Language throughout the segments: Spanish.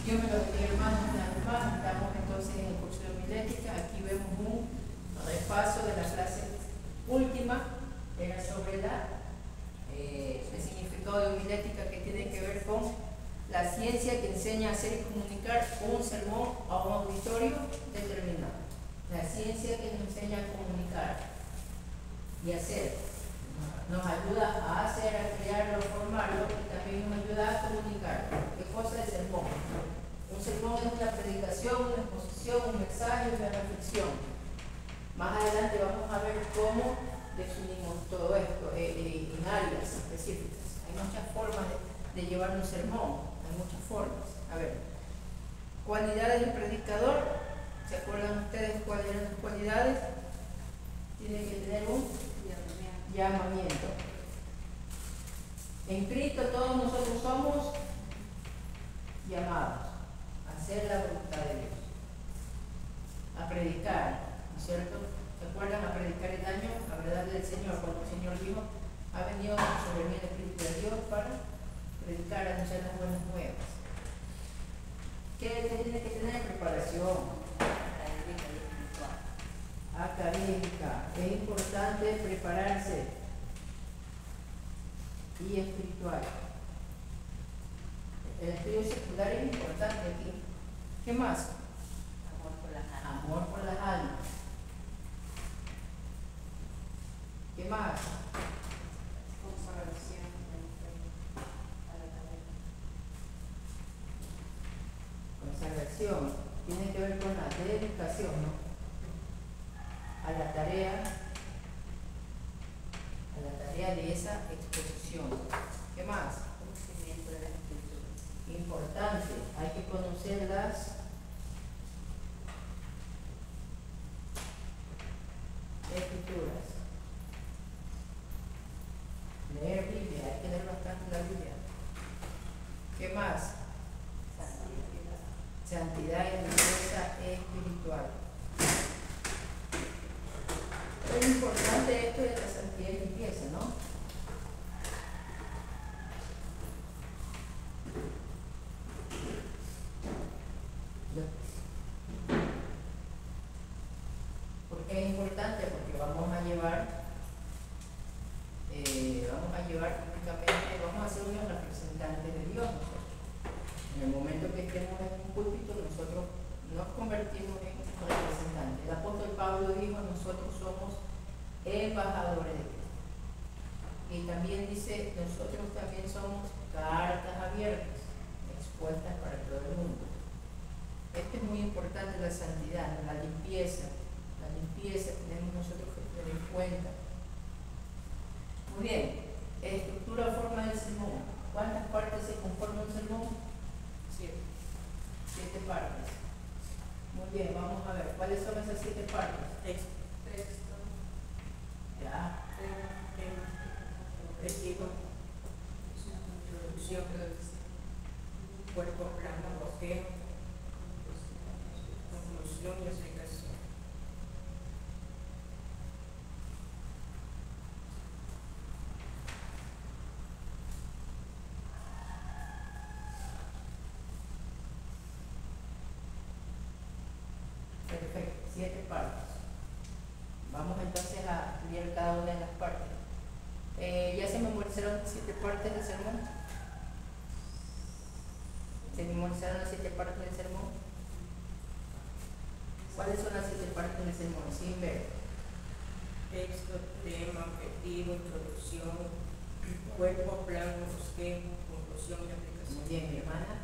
Dios me lo bendiga, hermanos, una vez más. Estamos entonces en el curso de homilética. Aquí vemos un repaso de la clase última. Era sobre el significado de homilética, que tiene que ver con la ciencia que enseña a hacer y comunicar un sermón a un auditorio determinado. La ciencia que nos enseña a comunicar y hacer. Nos ayuda a hacer, a crearlo, a formarlo, y también nos ayuda a comunicar. ¿Qué cosa es sermón? Un sermón es una predicación, una exposición, un mensaje, una reflexión. Más adelante vamos a ver cómo definimos todo esto en áreas específicas. Hay muchas formas de llevar un sermón, hay muchas formas. A ver, cualidades del predicador. ¿Se acuerdan ustedes cuáles eran sus cualidades? Tiene que tener un llamamiento. En Cristo todos nosotros somos llamados a hacer la voluntad de Dios, a predicar, ¿no es cierto? ¿Se acuerdan? A predicar el año, la verdad del Señor, cuando el Señor dijo, ha venido sobre mí el Espíritu de Dios para predicar, anunciar las buenas nuevas. ¿Qué tiene que tener? Preparación académica. Es importante prepararse. Y espiritual. El estudio secular es importante aquí. ¿Qué más? Amor por las almas. Amor por las almas. ¿Qué más? Consagración a la tarea. Consagración. Tiene que ver con la dedicación, ¿no? A la tarea de esa exposición. ¿Qué más? Conocimiento de las escrituras. Importante, hay que conocer las escrituras. Leer Biblia, hay que leer bastante la Biblia. ¿Qué más? Santidad y limpieza espiritual. Es importante esto de la santidad y limpieza, ¿no? ¿Por qué es importante? Porque vamos a llevar públicamente, vamos a ser unos representantes de Dios nosotros. En el momento que estemos en un púlpito, nosotros nos convertimos en representantes. El apóstol Pablo dijo, nosotros somos embajadores de Cristo. Y también dice, nosotros también somos cartas abiertas, expuestas para todo el mundo. Esto es muy importante, la santidad, la limpieza. La limpieza tenemos nosotros que tener en cuenta. Muy bien, estructura o forma del sermón. ¿Cuántas partes se conforma un sermón? 7 partes. Muy bien, vamos a ver, ¿cuáles son esas 7 partes? Texto. Ya. Objetivo. Introducción. Cuerpo, plano, bosquejo. Conclusión y explicación. Perfecto, 7 partes. Vamos entonces a estudiar cada una de las partes. ¿Ya se memorizaron las 7 partes del sermón? ¿Se memorizaron las 7 partes del sermón? ¿Cuáles son las 7 partes del sermón? Sin ver. Texto, tema, objetivo, introducción, cuerpo, plano, bosquejo, conclusión y aplicación. Muy bien, mi hermana.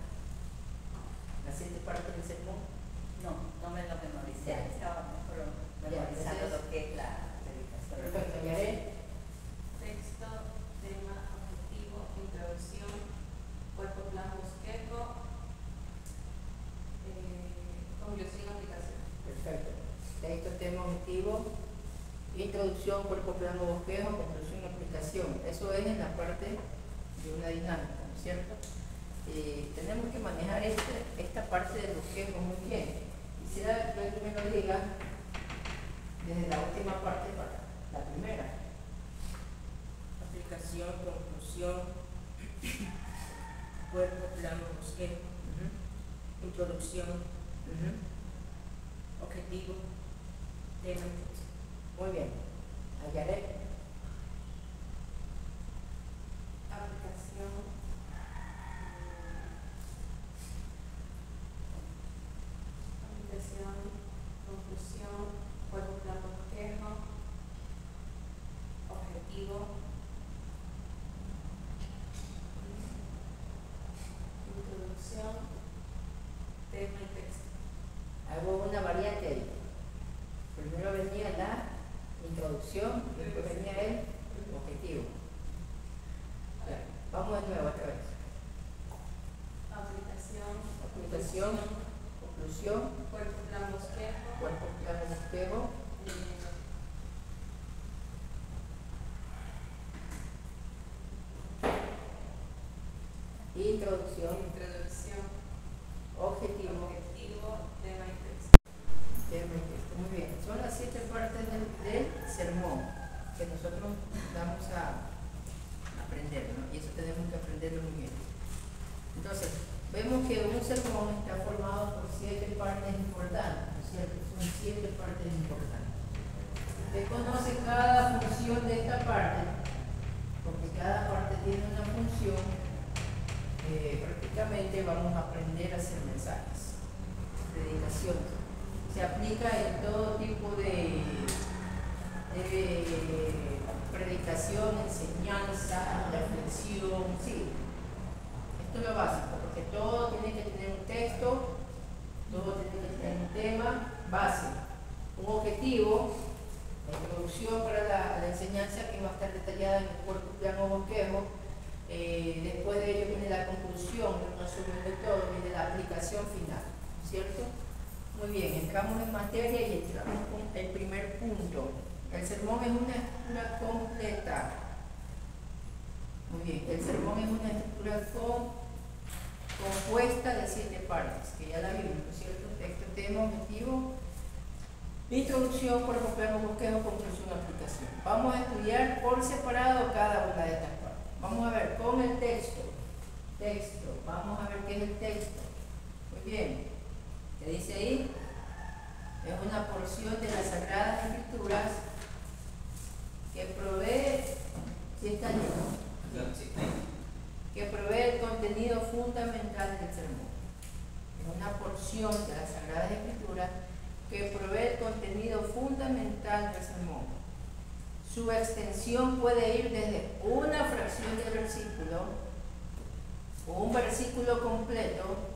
Las 7 partes del sermón. No me lo memoricé, estaba mejor memorizando lo que es la predicación. Perfecto, ya haré. Texto, tema, objetivo, introducción, cuerpo, plano, bosquejo, conclusión, aplicación. Perfecto. Texto, tema, objetivo, introducción, cuerpo, plano, bosquejo, conclusión, aplicación. Eso es en la parte de una dinámica, ¿no es cierto? Tenemos que manejar esta parte del bosquejo muy bien. Quisiera que me lo diga desde la última parte para la primera. Aplicación, conclusión, cuerpo, plano, bosquejo. introducción, objetivo, tema y texto. Muy bien. Ayaret. Aplicación. Aplicación, conclusión, cuerpo, plan, bosquejo, objetivo, introducción, tema y texto. Hago una variante ahí. Primero venía la introducción, después venía el objetivo. Ya, vamos de nuevo otra vez. Aplicación, conclusión, cuerpo, plan, bosquejo, cuerpo, plano, bosquejo, introducción, introducción, objetivo, objetivo, tema y texto. tema y texto. Muy bien, son las 7 partes del sermón que nosotros vamos a aprender, ¿no? Y eso tenemos que aprenderlo muy bien. Entonces, vemos que un sermón está formado por 7 partes importantes, ¿no es cierto? Son 7 partes importantes. Usted conoce cada función de esta parte, porque cada parte tiene una función. Prácticamente vamos a aprender a hacer mensajes, predicaciones. Se aplica en todo tipo de predicación, enseñanza, reflexión, sí. Esto es lo básico, porque todo tiene que tener un texto, todo tiene que tener un tema base, un objetivo, la introducción para la enseñanza que va a estar detallada en el cuerpo, plano, bosquejo. Después de ello viene la conclusión, el resumen de todo, viene la aplicación final, ¿cierto? Muy bien, entramos en materia y entramos con el primer punto. El sermón es una estructura completa. Muy bien, el sermón es una estructura compuesta de 7 partes, que ya la vimos, ¿no es cierto? Texto, tema, objetivo, introducción, cuerpo, plano, bosquejo, conclusión, aplicación. Vamos a estudiar por separado cada una de estas partes. Vamos a ver con el texto. Vamos a ver qué es el texto. Muy bien. ¿Qué dice ahí? Es una porción de las Sagradas Escrituras que provee, ¿sí está lleno? Que provee el contenido fundamental del sermón. Es una porción de las Sagradas Escrituras que provee el contenido fundamental del sermón. Su extensión puede ir desde una fracción del versículo, o un versículo completo,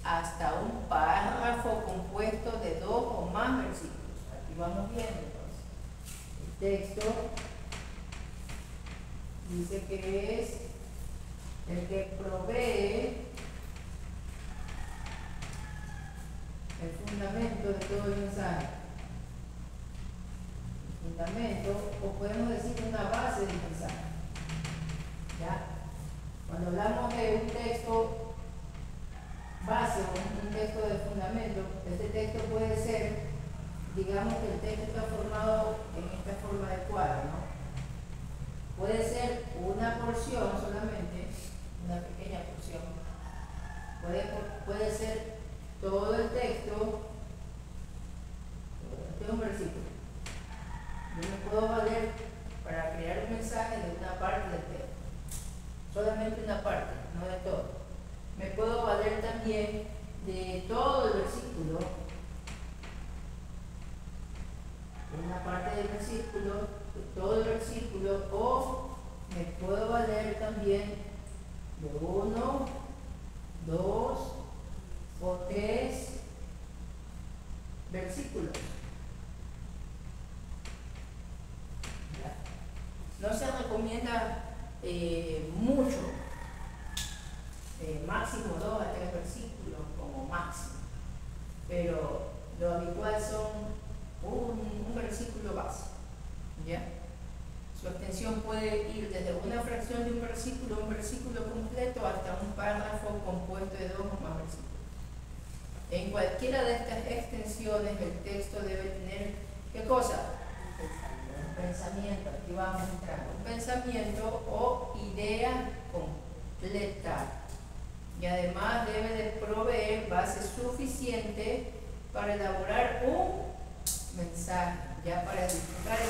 hasta un párrafo compuesto de 2 o más versículos. Aquí vamos viendo entonces. El texto dice que es el que provee el fundamento de todo el mensaje. Fundamento, o podemos decir una base del mensaje. ¿Ya? Cuando hablamos de un texto base o un texto de fundamento, este texto puede ser, digamos que el texto está formado en esta forma de cuadro, ¿no? Puede ser una porción solamente, una pequeña porción. Puede ser todo el texto, este es un versículo. Yo me puedo valer para crear un mensaje de una parte del texto, solamente una parte, no de todo. Me puedo valer también de todo el versículo, una parte del versículo, de todo el versículo, o me puedo valer también de 1, 2 o 3 versículos. No se recomienda mucho, máximo 2 a 3 versículos como máximo, pero lo habitual son un versículo básico, ¿ya? Su extensión puede ir desde una fracción de un versículo completo, hasta un párrafo compuesto de 2 o más versículos. En cualquiera de estas extensiones el texto debe tener, ¿qué cosa? Un pensamiento, aquí vamos a entrar, un pensamiento o idea completa. Y además debe de proveer base suficiente para elaborar un mensaje, ya para edificar y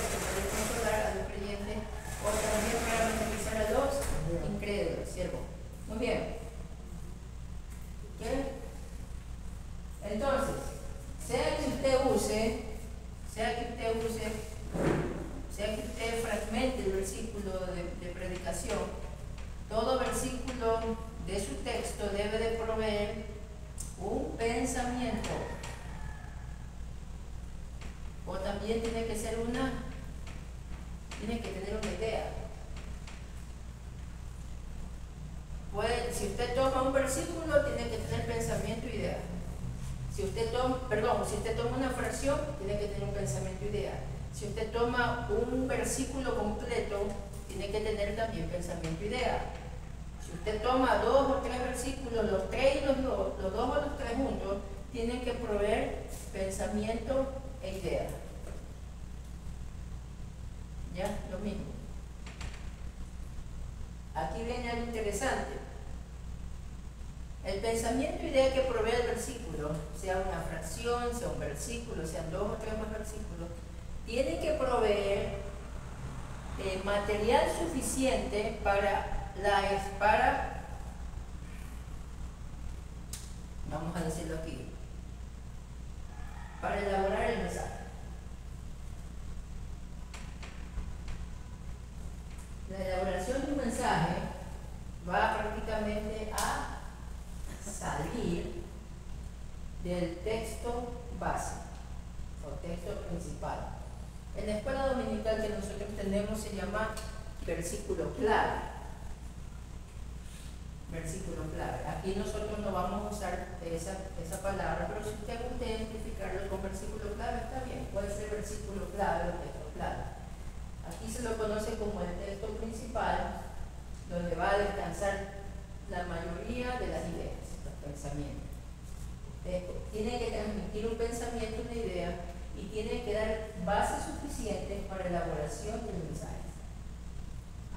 consolar a los creyentes o también para evangelizar a los incrédulos, ¿cierto? Muy bien. ¿Qué? Entonces, sea que usted fragmente el versículo de predicación, todo versículo de su texto debe de proveer un pensamiento, o también tiene que tener una idea. Pues, si usted toma un versículo, tiene que tener pensamiento y idea. Si usted toma una fracción, tiene que tener un pensamiento y idea. Si usted toma un versículo completo, tiene que tener también pensamiento y idea. Si usted toma 2 o 3 versículos, los 3 y los 2 o los 3 juntos, tienen que proveer pensamiento e idea. ¿Ya? Lo mismo. Aquí viene algo interesante. El pensamiento e idea que provee el versículo, sea una fracción, sea un versículo, sean 2 o 3 más versículos, tiene que proveer material suficiente vamos a decirlo aquí, para elaborar el mensaje. La elaboración de un mensaje va prácticamente a salir del texto base o texto principal. En la escuela dominical que nosotros tenemos se llama versículo clave. Versículo clave. Aquí nosotros no vamos a usar esa palabra, pero si usted gusta identificarlo con versículo clave, está bien. Puede ser versículo clave o texto clave. Aquí se lo conoce como el texto principal, donde va a descansar la mayoría de las ideas, los pensamientos. Tiene que transmitir un pensamiento, una idea, y tiene que dar bases suficientes para la elaboración del mensaje.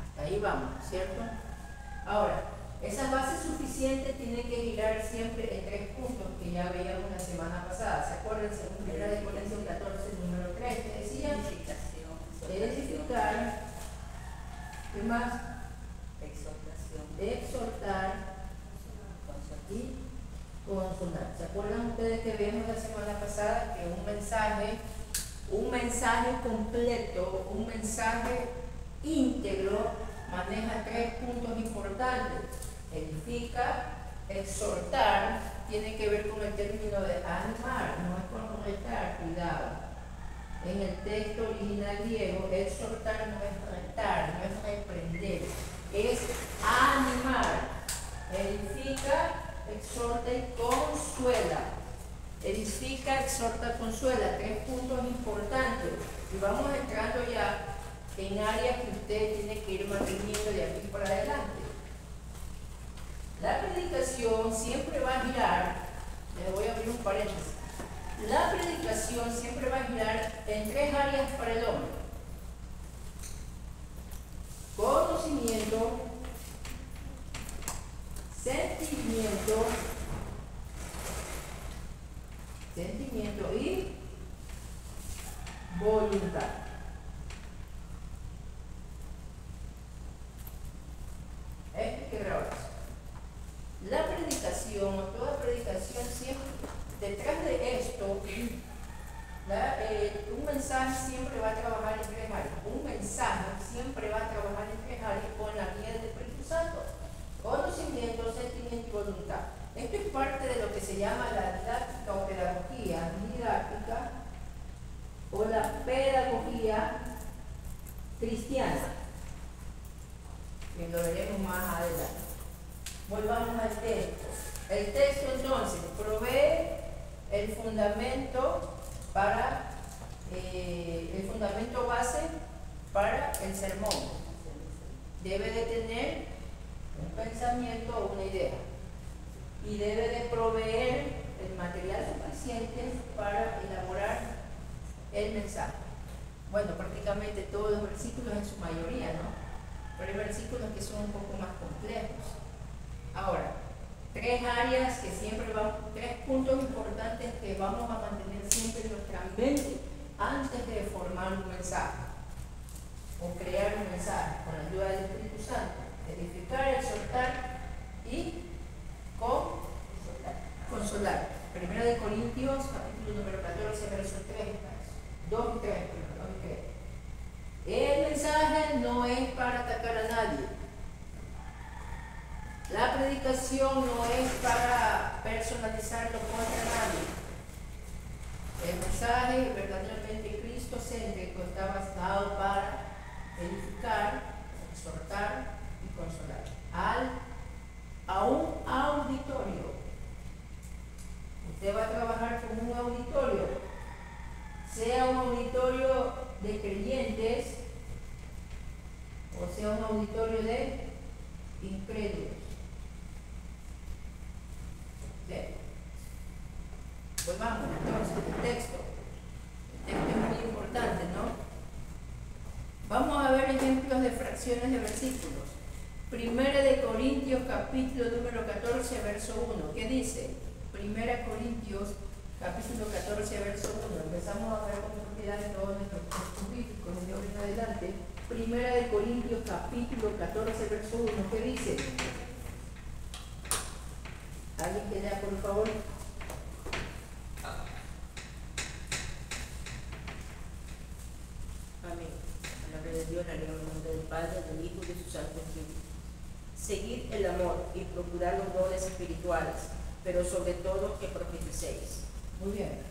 Hasta ahí vamos, ¿cierto? Ahora, esas bases suficientes tienen que girar siempre en 3 puntos que ya veíamos la semana pasada. ¿Se acuerdan? Según 1 Corintios 14, número 3, que decía edificar, ¿qué más? Exhortar y consolar. ¿Se acuerdan ustedes que vimos la semana pasada que un mensaje completo, un mensaje íntegro, maneja 3 puntos importantes? Edifica, exhortar, tiene que ver con el término de animar, no es correctar, cuidado. En el texto original griego, exhortar no es retar, no es reprender, es animar. Edifica, exhorta y consuela. Edifica, exhorta, consuela. 3 puntos importantes. Y vamos entrando ya en áreas que usted tiene que ir manteniendo de aquí para adelante. La predicación siempre va a girar, les voy a abrir un paréntesis. La predicación siempre va a girar en 3 áreas para el hombre: conocimiento, sentimiento y voluntad. Esto hay que grabar. La predicación, toda predicación siempre, detrás de esto, un mensaje siempre va a trabajar en 3 áreas. Un mensaje siempre va a trabajar en 3 áreas con la guía del Espíritu Santo: conocimiento, sentimiento y voluntad. Esto es parte de lo que se llama la didáctica o pedagogía didáctica o la pedagogía cristiana, que lo veremos más adelante. Volvamos al texto. El texto entonces provee el fundamento base para el sermón. Debe de tener un pensamiento o una idea y debe de proveer el material suficiente para elaborar el mensaje. Bueno, prácticamente todos los versículos en su mayoría, ¿no? Pero hay versículos que son un poco más complejos. Ahora, tres áreas que siempre vamos, tres puntos importantes que vamos a mantener siempre en nuestra mente antes de formar un mensaje o crear un mensaje con la ayuda del Espíritu Santo: edificar, exhortar y consolar. Primera de Corintios, capítulo número 14, verso 3, 2 y 3, perdón, 3. El mensaje no es para atacar a nadie. La predicación no es para personalizarlo contra nadie. El mensaje verdaderamente cristocéntrico está basado para edificar, exhortar y consolar a un auditorio. Usted va a trabajar con un auditorio, sea un auditorio de creyentes o sea un auditorio de incrédulos. Pues vamos, entonces, el texto es muy importante, ¿no? Vamos a ver ejemplos de fracciones de versículos. Primera de Corintios, capítulo número 14, verso 1. ¿Qué dice? Primera Corintios, capítulo 14, verso 1. Empezamos a ver con propiedad en todos nuestros textos bíblicos de ahora en adelante. Primera de Corintios, capítulo 14, verso 1. ¿Qué dice? ¿Alguien que lea, por favor? Amén. Palabra de Dios, la leo en nombre del Padre, del Hijo y de su Santo Espíritu. Seguid el amor y procurad los dones espirituales, pero sobre todo que profeticéis. Muy bien.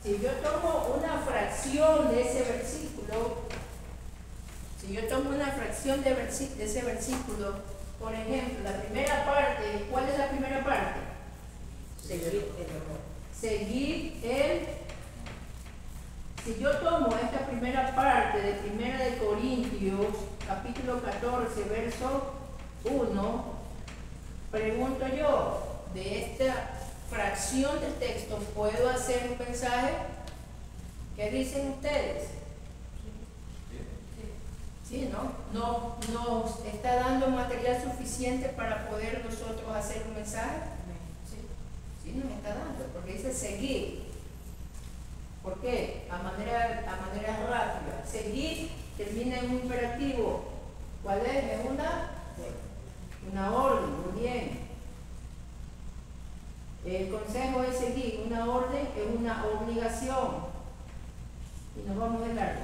Si yo tomo una fracción de ese versículo, ese versículo, por ejemplo, la primera parte, ¿cuál es la primera parte? Seguid el amor. Seguir el. Si yo tomo esta primera parte de Primera de Corintios, capítulo 14, verso 1, pregunto yo, de esta fracción del texto, ¿puedo hacer un mensaje? ¿Qué dicen ustedes? Sí, ¿no? ¿Nos está dando material suficiente para poder nosotros hacer un mensaje? Sí, nos está dando, porque dice seguir. ¿Por qué? A manera rápida. Seguir termina en un imperativo. ¿Cuál es? Es una orden, muy bien. El consejo es seguir. Una orden es una obligación. Y nos vamos de largo.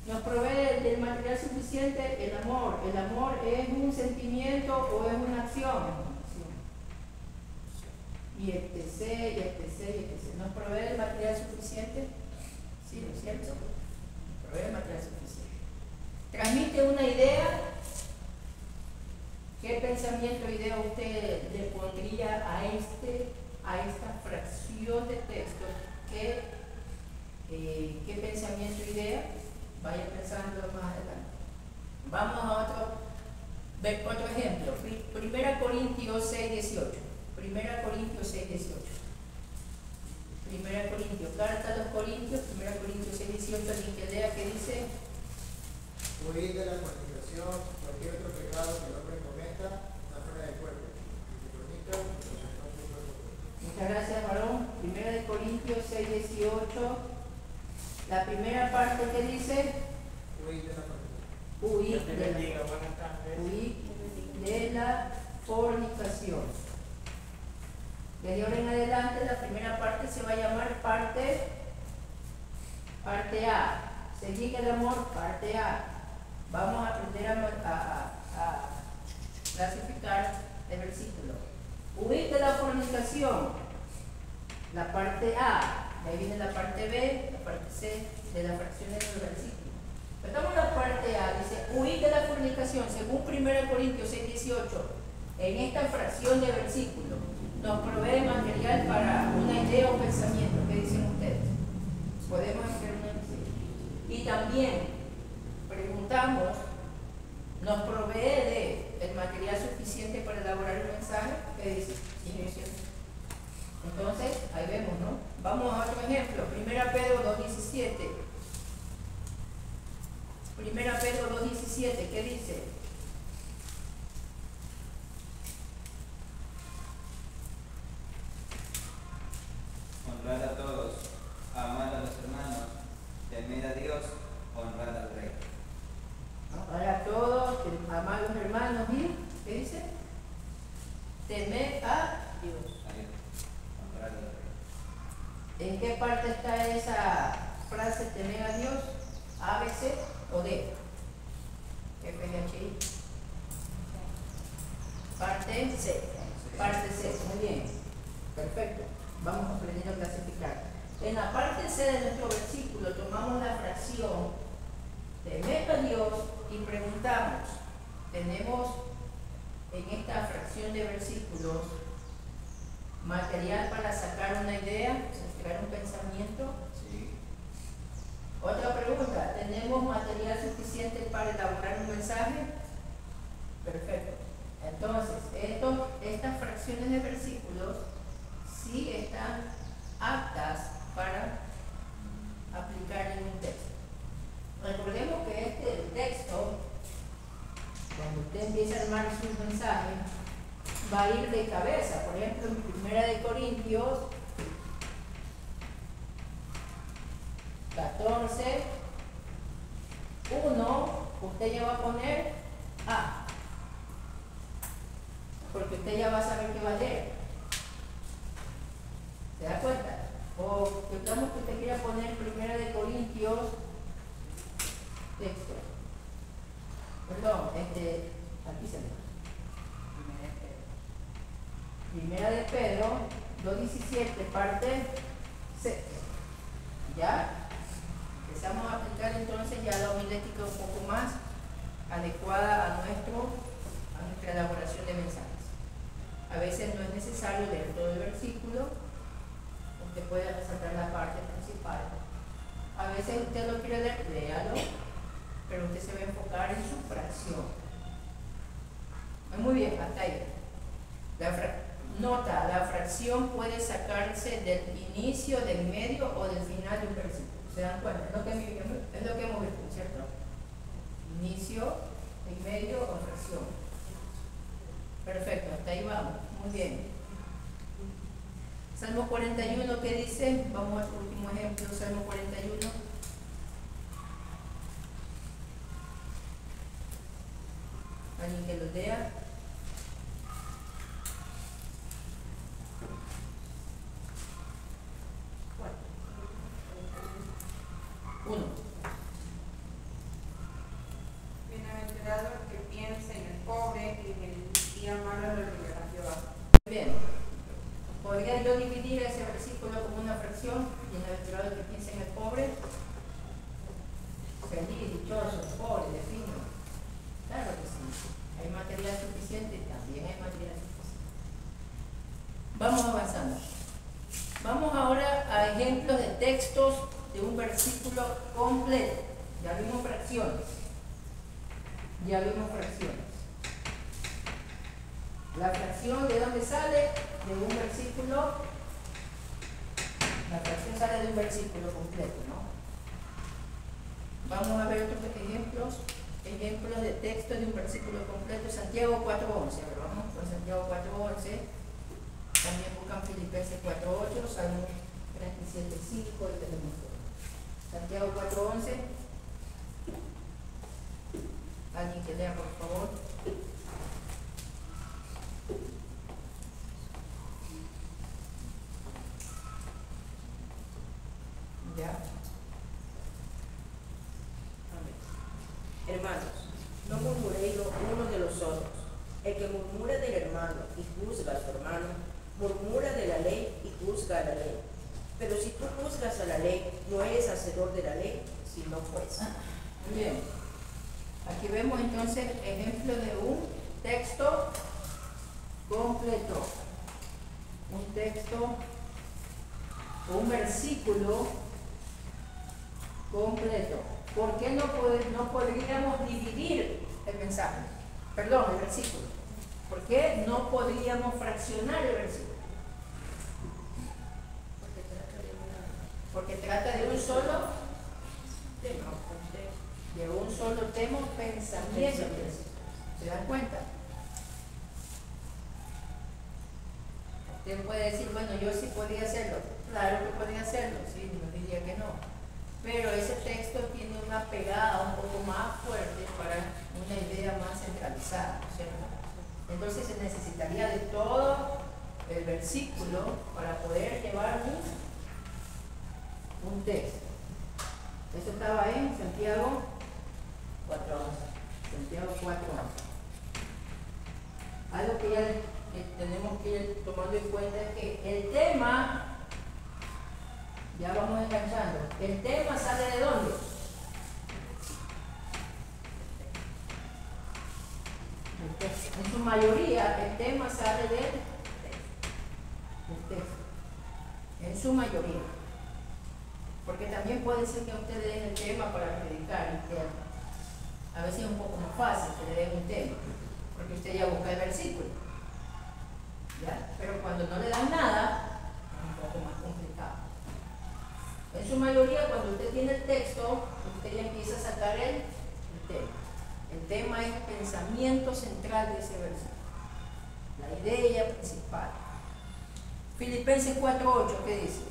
Nos provee del material suficiente el amor. El amor es un sentimiento o es una acción. Y etc. ¿Nos provee el material suficiente? Sí, ¿no es cierto? Nos provee el material suficiente. Transmite una idea. ¿Qué pensamiento o idea usted le pondría a esta fracción de texto? ¿Qué pensamiento o idea? Vaya pensando más adelante. Vamos a otro ejemplo. Primera Corintios 6, 18. Primera Corintios 6, 18. Primera Corintios, carta a los Corintios, Primera Corintios 6, 18, alguien que lea, ¿qué dice? Huid de la fornicación, cualquier otro pecado que el hombre cometa, está fuera del cuerpo. Y se fornica, no se cuerpo. Muchas gracias, varón. Primera de Corintios 6, 18. La primera parte que dice, Huid de la fornicación. huid de la fornicación. Desde ahora en adelante la primera parte se va a llamar parte A. Seguir el amor, parte A. Vamos a aprender a clasificar el versículo. Huir de la fornicación, la parte A. De ahí viene la parte B, la parte C de las fracciones del versículo. Estamos en la parte A, dice huir de la fornicación, según 1 Corintios 6, 18. En esta fracción de versículo nos provee material para una idea o pensamiento. ¿Qué dicen ustedes? Podemos hacer una idea. Y también preguntamos, ¿nos provee el material suficiente para elaborar el mensaje? ¿Qué dice? Sí, ¿no es cierto? Entonces, ahí vemos, ¿no? Vamos a otro ejemplo. 1 Pedro 2:17. 1 Pedro 2:17, ¿qué dice? ¿En qué parte está esa frase temer a Dios? ¿A, B, C o D? F, G, H, I. Parte C. Parte C, muy bien. Perfecto. Vamos aprendiendo a clasificar. En la parte C de nuestro versículo tomamos la fracción temer a Dios y preguntamos, ¿tenemos en esta fracción de versículos material para sacar una idea, sacar un pensamiento? Sí. Otra pregunta, ¿tenemos material suficiente para elaborar un mensaje? Perfecto. Entonces, estas fracciones de versículos sí están aptas para aplicar en un texto. Recordemos que este texto, cuando usted empiece a armar sus mensajes, va a ir de cabeza. Por ejemplo, en 1 Corintios 14, 1, usted ya va a poner A, porque usted ya va a saber qué va a leer. ¿Se da cuenta? O digamos que usted quiera poner 1 Corintios texto. Perdón, aquí se lee. Primera de Pedro 2:17, parte C. ¿Ya? Empezamos a aplicar entonces ya la homilética un poco más adecuada a nuestra elaboración de mensajes. A veces no es necesario leer todo el versículo, usted puede resaltar la parte principal. A veces usted lo quiere leer, léalo, pero usted se va a enfocar en su fracción. Muy bien, hasta ahí. Nota, la fracción puede sacarse del inicio, del medio o del final de un versículo. ¿Se dan cuenta? Es lo que hemos visto, ¿cierto? Inicio, en medio o fracción. Perfecto, hasta ahí vamos. Muy bien. Salmo 41, ¿qué dice? Vamos al último ejemplo, Salmo 41. ¿Alguien que lo lea? Uno. Bienaventurado el que piensa en el pobre y en el día malo lo liberará Jehová. Bien. ¿Podría yo dividir ese versículo como una fracción? Bienaventurado el que piensa en el pobre. Feliz, dichoso, pobre, defino. Claro que sí. ¿Hay material suficiente? También hay material suficiente. Vamos avanzando. Vamos ahora a ejemplos de textos de un versículo completo. Ya vimos fracciones. La fracción, ¿de dónde sale? De un versículo. La fracción sale de un versículo completo, ¿no? Vamos a ver otros ejemplos de texto de un versículo completo. Santiago 4:11. A ver, vamos con Santiago 4:11. También buscan Filipenses 4:8, Salmo 37:5 y tenemos todo. Santiago 4:11. Alguien que lea, por favor. Ya. Hermanos, no murmuréis los unos de los otros. El que murmura del hermano y juzga a su hermano, murmura de la ley y juzga a la ley. Pero si tú juzgas a la ley, no eres hacedor de la ley, sino juez. Muy bien. Aquí vemos entonces ejemplo de un texto completo. Un texto, un versículo completo. ¿Por qué no podríamos dividir el mensaje? Perdón, el versículo. ¿Por qué no podríamos fraccionar el versículo? Porque trata de un solo tema. De un solo tema, pensamiento. ¿Se dan cuenta? Usted puede decir, bueno, yo sí podía hacerlo. Claro que podía hacerlo, sí, no diría que no. Pero ese texto tiene una pegada un poco más fuerte para una idea más centralizada, ¿cierto? Entonces se necesitaría de todo el versículo para poder llevar un texto. Eso estaba en Santiago 4:11. Santiago 4:11. Algo que ya tenemos que ir tomando en cuenta es que el tema, ya vamos enganchando, el tema sale de dónde? En su mayoría el tema sale del texto. En su mayoría. Porque también puede ser que ustedes den el tema para predicar y que a veces es un poco más fácil que le den un tema, porque usted ya busca el versículo. ¿Ya? Pero cuando no le dan nada, es un poco más complicado. En su mayoría, cuando usted tiene el texto, usted ya empieza a sacar el tema. El tema es el pensamiento central de ese versículo, la idea principal. Filipenses 4:8, ¿qué dice?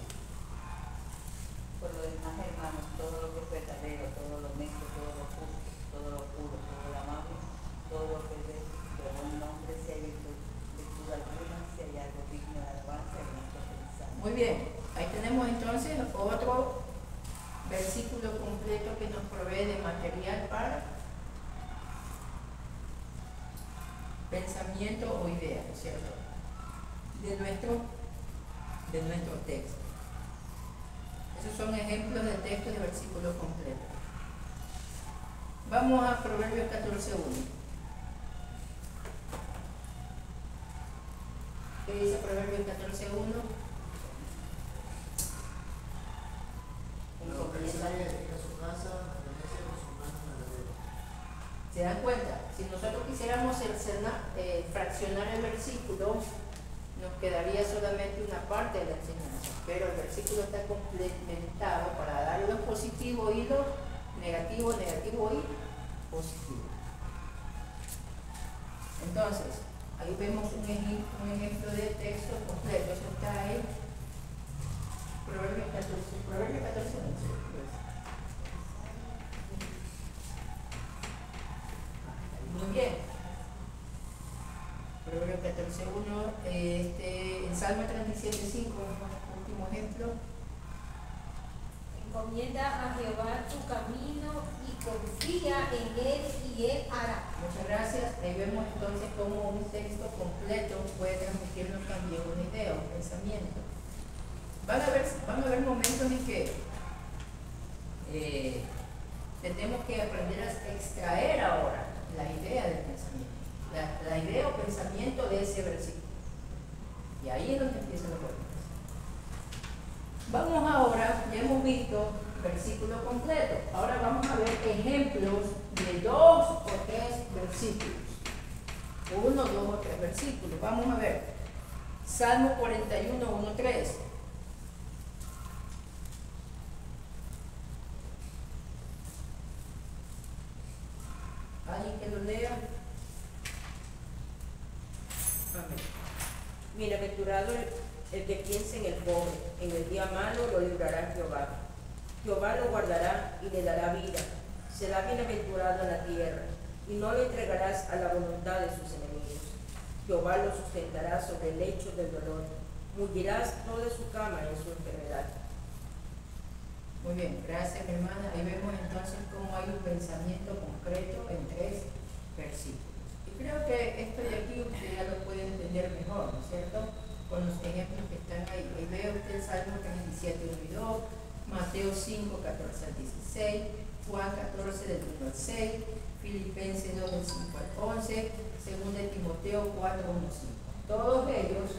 Por lo demás, hermanos, todo lo que es verdadero, todo lo honesto, todo lo justo, todo lo puro, todo lo amable, todo lo que es de buen nombre, si hay virtud alguna, si hay algo digno de alabanza, en nuestro pensar. Muy bien, ahí tenemos entonces otro versículo completo que nos provee de material para pensamiento o idea, ¿no es cierto? De nuestro texto. Esos son ejemplos de texto de versículo completo. Vamos a Proverbios 14:1. ¿Qué dice Proverbios 14:1? La ofensa edifica su casa, permanece con sus manos verdaderas. ¿Se dan cuenta? Si nosotros quisiéramos fraccionar el versículo, nos quedaría solamente una parte de la enseñanza, pero el versículo está complementado para darle lo positivo y lo negativo, negativo y positivo. Entonces, ahí vemos un ejemplo de texto completo. Eso está en Proverbios 14. Proverbios 14, no sé. Muy bien. Proverbios 14:1, en Salmo 37:5, último ejemplo. Encomienda a Jehová tu camino y confía en él y él hará. Muchas gracias. Ahí vemos entonces cómo un texto completo puede transmitirnos también una idea, un pensamiento. Van a haber momentos en que tenemos que aprender a extraer ahora la idea del pensamiento. La idea o pensamiento de ese versículo. Y ahí es donde empiezan los problemas. Vamos ahora, ya hemos visto versículo completo. Ahora vamos a ver ejemplos de 2 o 3 versículos. 1, 2 o 3 versículos. Vamos a ver. Salmo 41, 1, 3. ¿Alguien que lo lea? Amén. Bienaventurado el que piensa en el pobre, en el día malo lo librará Jehová. Jehová lo guardará y le dará vida. Será bienaventurado en la tierra, y no le entregarás a la voluntad de sus enemigos. Jehová lo sustentará sobre el lecho del dolor. Mullirás toda su cama en su enfermedad. Muy bien, gracias mi hermana. Ahí vemos entonces cómo hay un pensamiento concreto en 3 versículos. Y creo que esto de aquí usted ya lo puede entender mejor, ¿no es cierto? Con los ejemplos que están ahí. Ahí ve usted el Salmo 37, 1 y 2, Mateo 5, 14 al 16, Juan 14 del 1 al 6, Filipenses 2 del 5 al 11, 2 de Timoteo 4, 1 al 5. Todos ellos,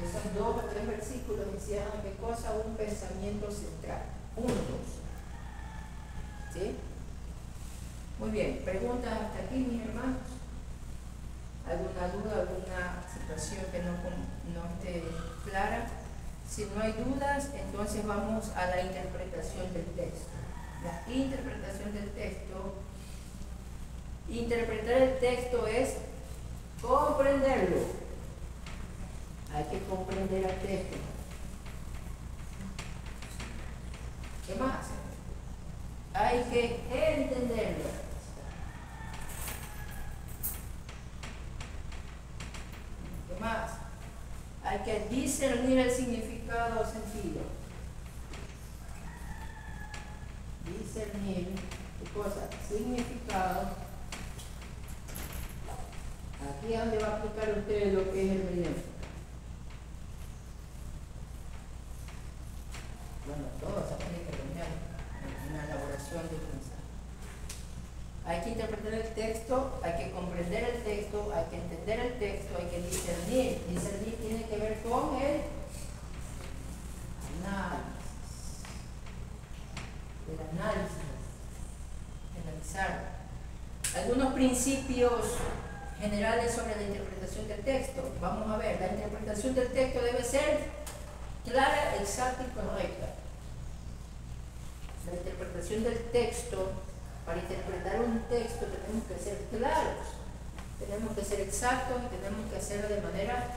esos 2 o 3 versículos, hicieron qué cosa, un pensamiento central, juntos. ¿Sí? Muy bien, preguntas hasta aquí, mis hermanos. ¿Alguna duda, alguna situación que no esté clara? Si no hay dudas, entonces vamos a la interpretación del texto. La interpretación del texto. Interpretar el texto es comprenderlo. Hay que comprender el texto. ¿Qué más? Hay que entenderlo. ¿Qué más? Hay que discernir el significado o sentido. discernir, ¿qué cosa? Significado. Aquí es donde va a aplicar usted lo que es hermenéutica. Bueno, todo se aplica en la elaboración de un mensaje. Hay que interpretar el texto, hay que comprender el texto, hay que entender el texto, hay que discernir. Discernir tiene que ver con el análisis, analizar. Algunos principios generales sobre la interpretación del texto. Vamos a ver, la interpretación del texto debe ser clara, exacta y correcta. La interpretación del texto, para interpretar un texto tenemos que ser claros, tenemos que ser exactos y tenemos que hacerlo de manera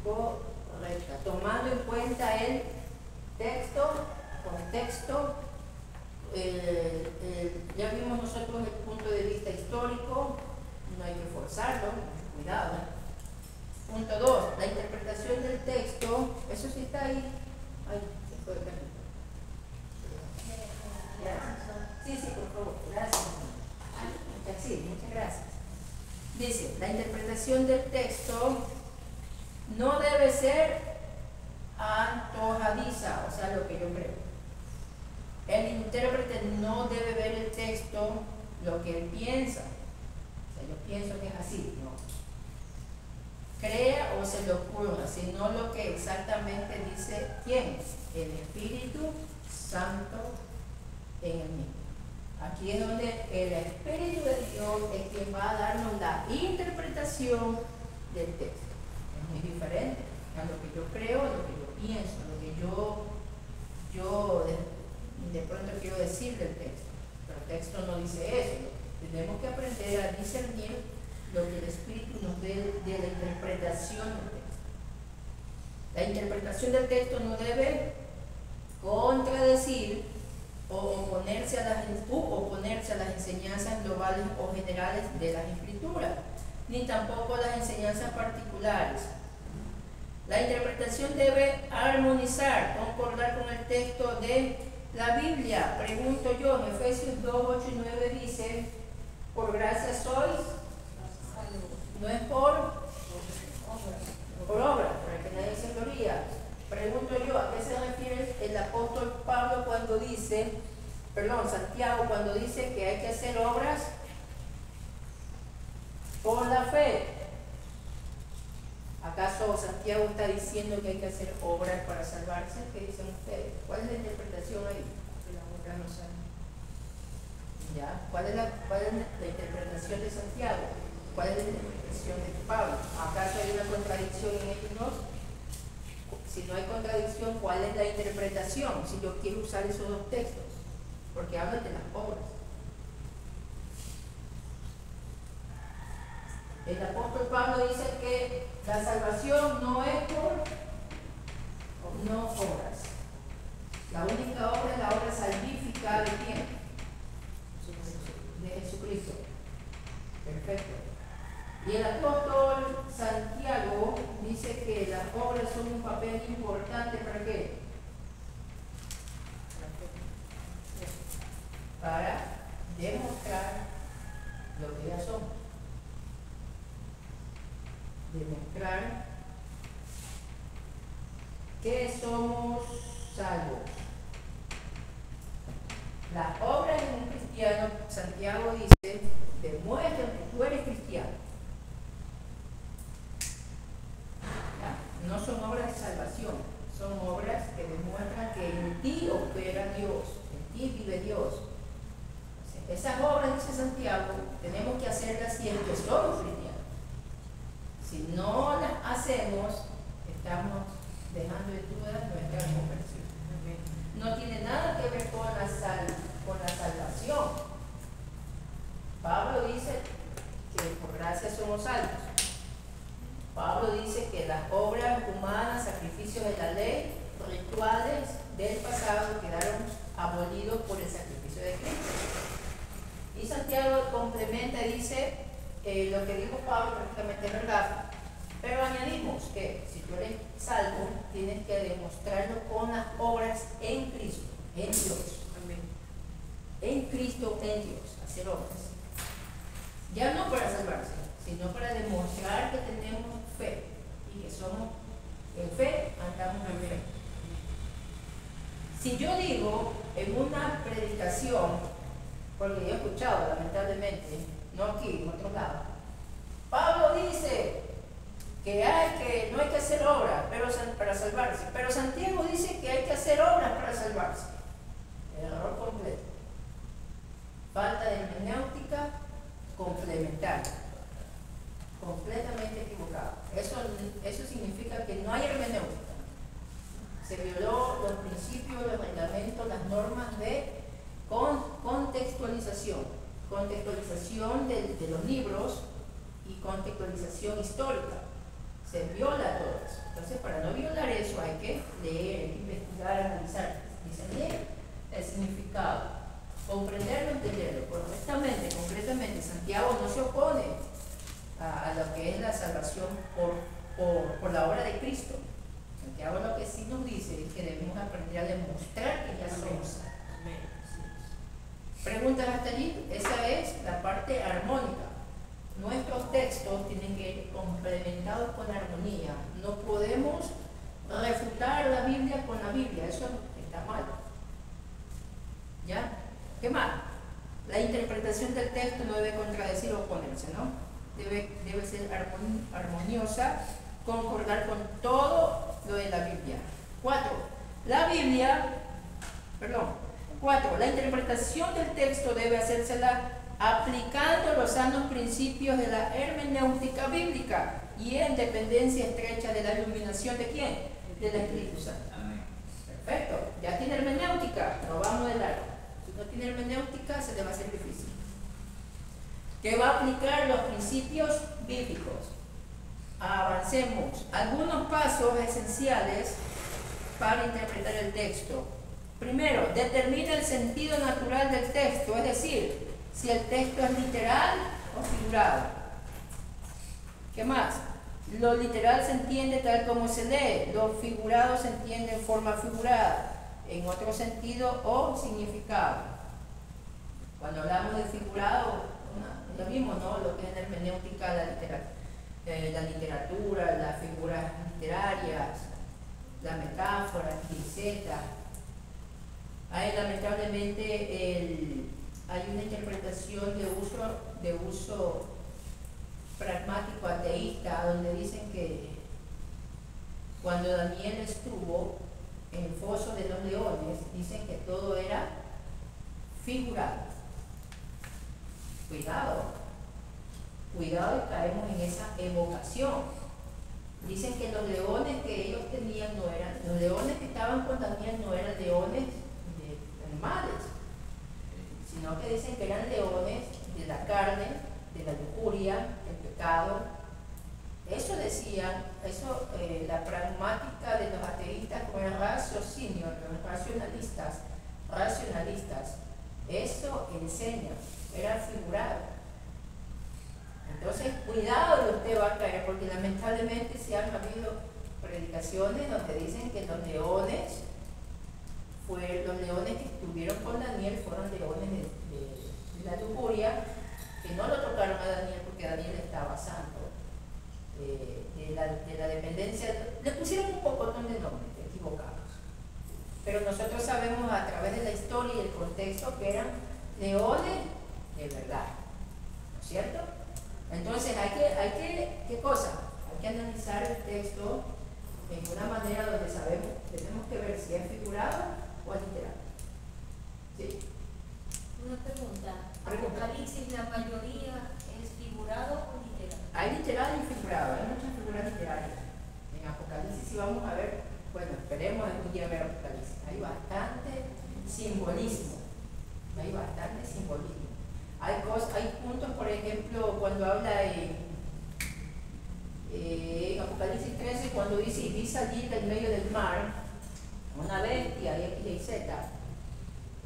correcta, tomando en cuenta el texto, contexto. Ya vimos nosotros el punto de vista histórico, no hay que forzarlo, cuidado. Punto 2, la interpretación del texto, eso sí está ahí. Ay, se puede cambiar. Gracias. Sí, por favor, gracias. Sí, muchas gracias. Dice, la interpretación del texto no debe ser antojadiza, o sea, lo que yo creo. El intérprete no debe ver el texto lo que él piensa. O sea, yo pienso que es así, no. Crea o se le ocurra, sino lo que exactamente dice quién, el Espíritu Santo en el mismo. Aquí es donde el Espíritu de Dios es quien va a darnos la interpretación del texto. Es muy diferente a lo que yo creo, a lo que yo pienso, a lo que yo de pronto quiero decir del texto. Pero el texto no dice eso. Tenemos que aprender a discernir lo que el Espíritu nos dé de la interpretación del texto. La interpretación del texto no debe contradecir o oponerse a las enseñanzas globales o generales de las Escrituras, ni tampoco a las enseñanzas particulares. La interpretación debe armonizar, concordar con el texto de la Biblia. Pregunto yo, en Efesios 2, 8 y 9 dice, por gracia sois, no es por obra, para que nadie se gloría. Pregunto yo, ¿a qué se refiere el apóstol Pablo cuando dice, Santiago, cuando dice que hay que hacer obras por la fe? ¿Acaso Santiago está diciendo que hay que hacer obras para salvarse? ¿Qué dicen ustedes? ¿Cuál es la interpretación ahí? Que las obras no salen. ¿Ya? ¿Cuál es la interpretación de Santiago? ¿Cuál es la interpretación de Pablo? ¿Acaso hay una contradicción en ellos dos? Si no hay contradicción, ¿cuál es la interpretación? Si yo quiero usar esos dos textos, porque hablan de las obras. El apóstol Pablo dice que la salvación no es por no obras. La única obra es la obra salvífica de quién? De Jesucristo. Perfecto. Y el apóstol Santiago dice que las obras son un papel importante ¿para qué? Para demostrar lo que ya somos. Demostrar que somos salvos. Las obras de un cristiano, Santiago dice, demuestran que tú eres cristiano. No son obras de salvación, son obras que demuestran que en ti opera Dios, en ti vive Dios. Esas obras, dice Santiago, tenemos que hacerlas si es que somos cristianos. Si no las hacemos, estamos dejando de duda nuestra conversión. No tiene nada que ver con la salvación. Pablo dice que por gracia somos salvos. Pablo dice que las obras humanas, sacrificios de la ley, rituales del pasado quedaron abolidos por el sacrificio de Cristo. Y Santiago complementa y dice lo que dijo Pablo prácticamente es verdad, pero añadimos que si tú eres salvo, tienes que demostrarlo con las obras en Cristo, en Dios. Amén. en Cristo en Dios, hacer obras. Ya no para salvarse, sino para demostrar que tenemos fe y que somos en fe, andamos en fe. Si yo digo en una predicación, porque yo he escuchado lamentablemente, no aquí, en otro lado, Pablo dice que no hay que hacer obras para salvarse, pero Santiago dice que hay que hacer obras para salvarse. El error completo. Falta de hermenéutica complementaria. Completamente equivocado. Eso significa que no hay hermenéutica. Se violó los principios, los reglamentos, las normas de contextualización. Contextualización de los libros y contextualización histórica. Se viola todo eso. Entonces, para no violar eso hay que leer, hay que investigar, analizar, discernir el significado, comprenderlo, entenderlo correctamente, concretamente. Santiago no se opone a lo que es la salvación por la obra de Cristo. Santiago lo que sí nos dice es que debemos aprender a demostrar que ya somos salvos. ¿Preguntas hasta allí? Esa es la parte armónica. Nuestros textos tienen que ir complementados con armonía. No podemos refutar la Biblia con la Biblia. Eso está mal. ¿Ya? ¿Qué más? La interpretación del texto no debe contradecir o oponerse, ¿no? Debe ser armoniosa, concordar con todo lo de la Biblia. 4. La interpretación del texto debe hacérsela aplicando los sanos principios de la hermenéutica bíblica y en dependencia estrecha de la iluminación de ¿quién? Del Espíritu Santo. Amén. Perfecto. Ya tiene hermenéutica, no va a modelar. Si no tiene hermenéutica, se le va a hacer difícil. Que va a aplicar los principios bíblicos. Avancemos. Algunos pasos esenciales para interpretar el texto. Primero, determina el sentido natural del texto, es decir, si el texto es literal o figurado. ¿Qué más? Lo literal se entiende tal como se lee, lo figurado se entiende en forma figurada, en otro sentido o significado. Cuando hablamos de figurado, lo mismo, ¿no? Lo que es la hermenéutica, la literatura, las figuras literarias, la metáfora, etiqueta. Hay lamentablemente hay una interpretación de uso pragmático ateísta donde dicen que cuando Daniel estuvo en el foso de los leones, dicen que todo era figurado. Cuidado y caemos en esa evocación. Dicen que los leones que ellos tenían los leones que estaban con Daniel no eran leones de animales, sino que dicen que eran leones de la carne, de la lujuria, del pecado. Eso decían, la pragmática de los ateístas con el raciocinio, los racionalistas, eso enseña, era figurado. Entonces, cuidado que usted va a caer, porque lamentablemente se han habido predicaciones donde dicen que los leones que estuvieron con Daniel fueron leones de la lujuria, que no lo tocaron a Daniel porque Daniel estaba santo, de la dependencia, le pusieron un pocotón de nombres equivocados. Pero nosotros sabemos a través de la historia y el contexto que eran leones de verdad, ¿no es cierto? Entonces ¿qué cosa? Hay que analizar el texto en una manera donde tenemos que ver si es figurado o es literal. ¿Sí? Una pregunta. ¿Apocalipsis la mayoría es figurado o literal? Hay literal y figurado, hay muchas figuras literarias. En Apocalipsis, si vamos a ver, bueno, esperemos algún día ver Apocalipsis. Hay bastante simbolismo. Hay puntos, por ejemplo, cuando habla en Apocalipsis 13, cuando dice, y vi salir del medio del mar una bestia, X, Y, Z.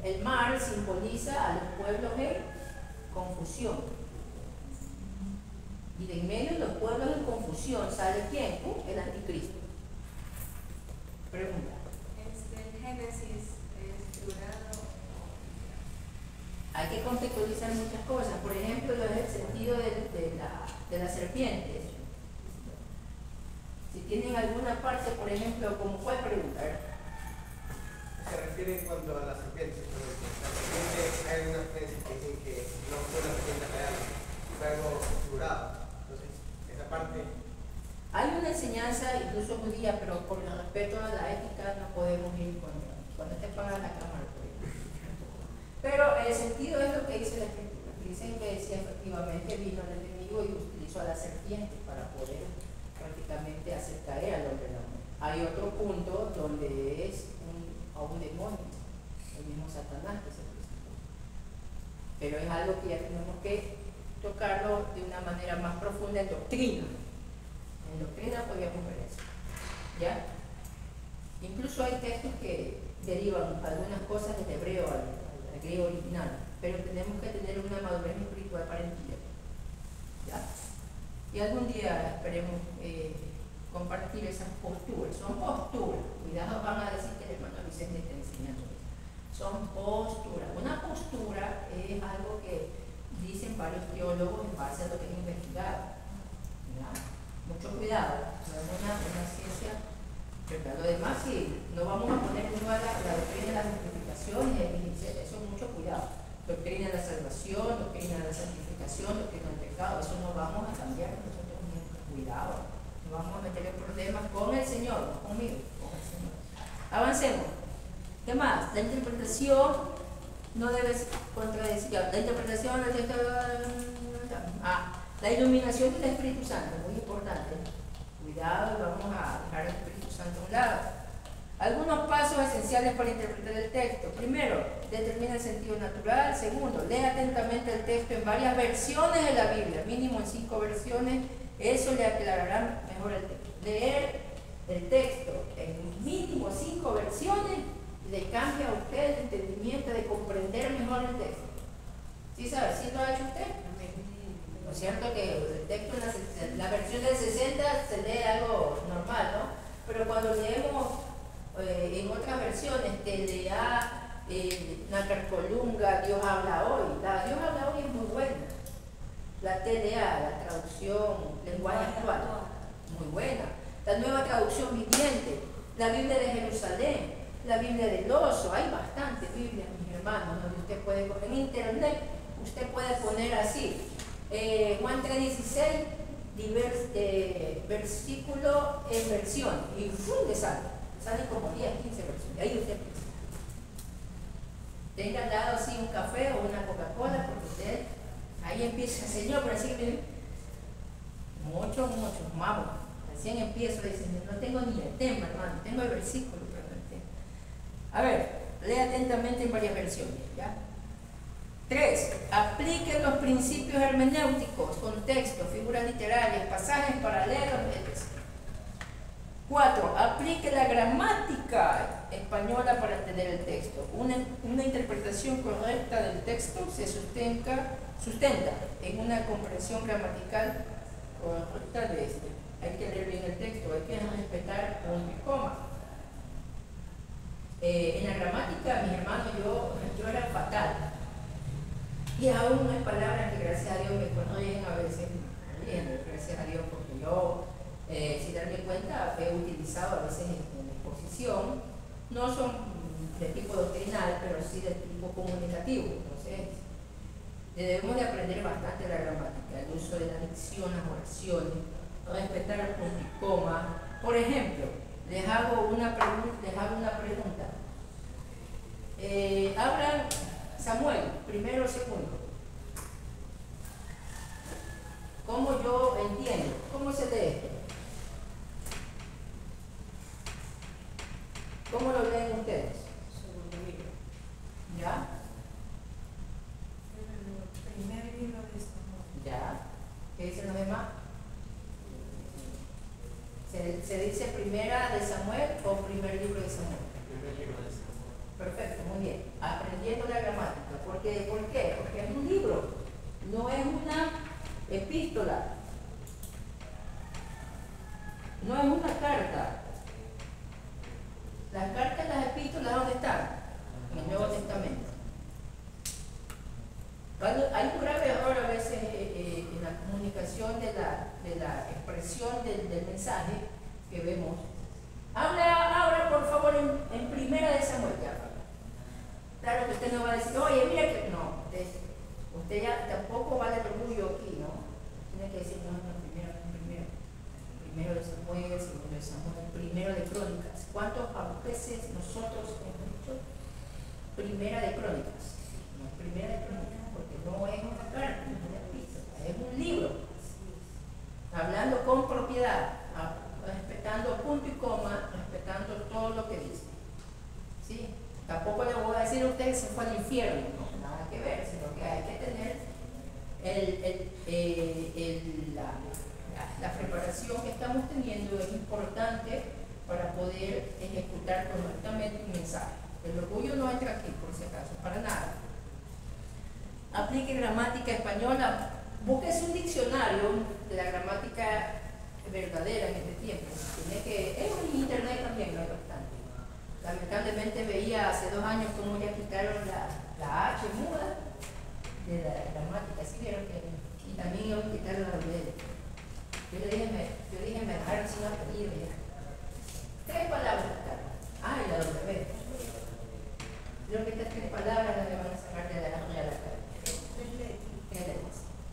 El mar simboliza a los pueblos en confusión. Y de en medio de los pueblos en confusión sale ¿quién? El anticristo. Pregunta. Génesis es figurado. que contextualizar muchas cosas. Por ejemplo, lo es el sentido de la serpiente. Si tienen alguna parte, por ejemplo, como cuál preguntar. Se refiere en cuanto a la serpiente. La serpiente, hay algunas creencias que dicen que no fue la serpiente real, fue algo figurado. Entonces, esa parte. Hay una enseñanza, incluso judía, pero por el respeto a la ética no podemos ir cuando te pagan la cámara. Pero el sentido es lo que dice la escritura. Dicen que sí, efectivamente vino el enemigo y utilizó a la serpiente para poder prácticamente hacer caer al hombre en la muerte. Hay otro punto donde es a un demonio, el mismo Satanás que se presentó. Pero es algo que ya tenemos que tocarlo de una manera más profunda en doctrina. En doctrina podríamos ver eso. ¿Ya? Incluso hay textos que derivan algunas cosas del hebreo al griego original, pero tenemos que tener una madurez espiritual para entender. ¿Ya? Y algún día esperemos compartir esas posturas. Son posturas. Cuidado, van a decir que el hermano Vicente está enseñando. Son posturas. Una postura es algo que dicen varios teólogos en base a lo que han investigado. ¿Ya? Mucho cuidado. No es una ciencia. Pero lo demás, sí, no vamos a poner en duda la doctrina de la justificación y eso, mucho cuidado. Doctrina de la salvación, doctrina de la santificación, doctrina del pecado, eso no vamos a cambiar nosotros mismos. Cuidado, no vamos a meter en problemas con el Señor, no conmigo, con el Señor. Avancemos. ¿Qué más? La interpretación no debe contradecir. La interpretación la iluminación del Espíritu Santo, muy importante. Cuidado, vamos a dejar el Espíritu Santo a un lado. Algunos pasos esenciales para interpretar el texto. Primero, determina el sentido natural. Segundo, lee atentamente el texto en varias versiones de la Biblia, mínimo en 5 versiones. Eso le aclarará mejor el texto. Leer el texto en mínimo 5 versiones le cambia a usted el entendimiento de comprender mejor el texto. ¿Sí sabe? ¿Sí lo ha hecho usted? ¿No es cierto que el texto en la versión del 60 se lee algo normal, ¿no? Pero cuando leemos en otras versiones, TLA, Nácar-Colunga, Dios habla hoy. La Dios habla hoy es muy buena. La TLA, la traducción lenguaje actual, muy buena. La nueva traducción viviente, la Biblia de Jerusalén, la Biblia del Oso. Hay bastantes Biblias, mis hermanos, donde usted puede, en internet, usted puede poner así. Juan 3:16, versículo en versión, y le salen como 10, 15 versiones. Ahí usted piensa. Tenga al lado así un café o una Coca-Cola, porque usted ahí empieza, Señor, pero así que muchos, vamos, recién empiezo, dicen, no tengo ni el tema, hermano, tengo el versículo, pero no el tema. A ver, lea atentamente en varias versiones, ¿ya? 3. Aplique los principios hermenéuticos, contexto, figuras literarias, pasajes paralelos, etc. 4. Aplique la gramática española para entender el texto. Una interpretación correcta del texto se sustenta en una comprensión gramatical correcta de este. Hay que leer bien el texto, hay que respetar punto y coma. En la gramática, mis hermanos, yo era fatal. Y aún hay palabras que gracias a Dios me corrigen a veces, gracias a Dios, porque yo, sin darme cuenta, he utilizado a veces en exposición, no son de tipo doctrinal, pero sí de tipo comunicativo. Entonces, debemos de aprender bastante la gramática, el uso de la dicción, las oraciones, respetar el punto y coma. Por ejemplo, les hago una pregunta. Abran Samuel, primero o segundo. ¿Cómo yo entiendo? ¿Cómo se lee esto? ¿Cómo lo leen ustedes? Segundo libro. ¿Ya? El primer libro de Samuel. ¿Ya? ¿Qué dicen los demás? ¿Se dice primera de Samuel o primer libro de Samuel? Primer libro de Samuel. Perfecto, muy bien. Aprendiendo la gramática. ¿Por qué? Porque es un libro, no es una epístola, no es una carta. Las cartas y las epístolas, ¿dónde están? En el Nuevo Testamento. mensaje que vemos. Habla ahora, por favor, en Primera de Samuel. Ya, claro que usted no va a decir, oye, mira que no, usted ya tampoco vale el orgullo aquí, ¿no? Tiene que decir, no, primero de Samuel, segundo de Samuel, primero de Crónicas. ¿Cuántas veces nosotros hemos dicho Primera de Crónicas? No, Primera de Crónicas, porque no es una carta, no es una epístola, es un libro. Hablando con propiedad, respetando punto y coma, respetando todo lo que dice. ¿Sí? Tampoco le voy a decir a usted que se fue al infierno, no, nada que ver, sino que hay que tener la preparación que estamos teniendo es importante para poder ejecutar correctamente un mensaje. El orgullo no entra aquí, por si acaso, para nada. Aplique gramática española. Búsquese un diccionario de la gramática verdadera en este tiempo. En internet también no hay bastante. Lamentablemente veía hace 2 años cómo ya quitaron la H muda de la gramática. ¿Sí vieron que? Y también iban a quitar la W. Yo dije, me dejaron sin apellido ya. 3 palabras quitaron. Y la W. Creo que estas 3 palabras las van a sacar de la Real Academia.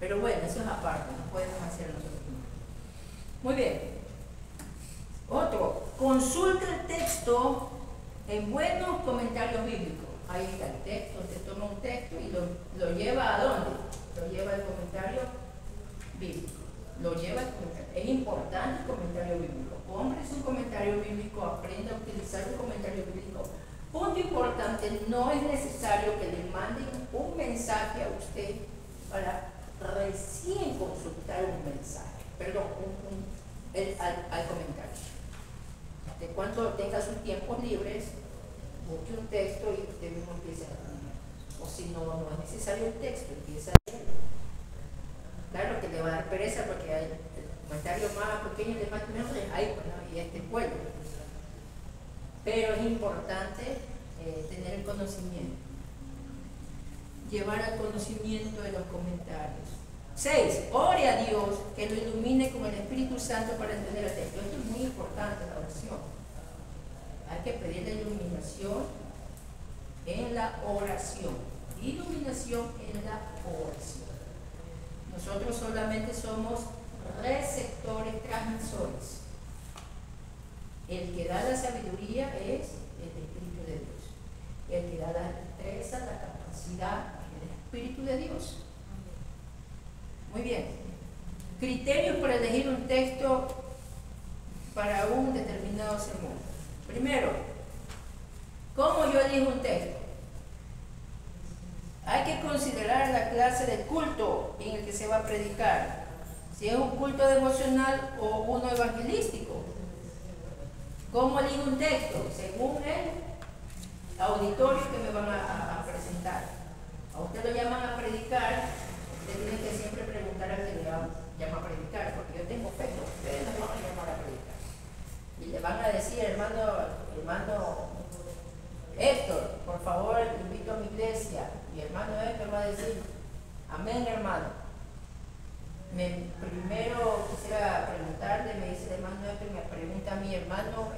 Pero bueno, eso es aparte, no podemos hacer nosotros mismos. Muy bien. Otro, consulta el texto en buenos comentarios bíblicos. Ahí está el texto, usted toma un texto y lo lleva ¿a dónde? Lo lleva al comentario bíblico. Lo lleva al comentario. Es importante el comentario bíblico. Cómprese un comentario bíblico, aprenda a utilizar un comentario bíblico. Punto importante, no es necesario que le manden un mensaje a usted para recién consultar un mensaje, perdón, al comentario. De cuando tenga sus tiempos libres, busque un texto y usted mismo empiece a leer. O si no es necesario el texto, empieza a leer. Claro que le va a dar pereza porque hay el comentario más pequeño de más menos ahí, y este pueblo. Pero es importante tener el conocimiento. Llevar al conocimiento de los comentarios. 6. Ore a Dios que lo ilumine con el Espíritu Santo para entender el texto. Esto es muy importante, la oración. Hay que pedir la iluminación en la oración. Iluminación en la oración. Nosotros solamente somos receptores, transmisores. El que da la sabiduría es el Espíritu de Dios. El que da la destreza, la capacidad, el Espíritu de Dios. Muy bien. Criterios para elegir un texto para un determinado sermón. Primero, ¿cómo yo elijo un texto? Hay que considerar la clase de culto en el que se va a predicar. Si es un culto devocional o uno evangelístico. ¿Cómo elijo un texto? Según el auditorio que me van a presentar. A usted lo llaman a predicar, usted tiene que siempre preguntar al que le llama a predicar, porque yo tengo fe, ustedes no van a llamar a predicar. Y le van a decir, hermano Héctor, por favor, invito a mi iglesia. Y hermano Héctor va a decir, amén, hermano. Primero quisiera preguntarle, me dice el hermano Héctor, me pregunta a mi hermano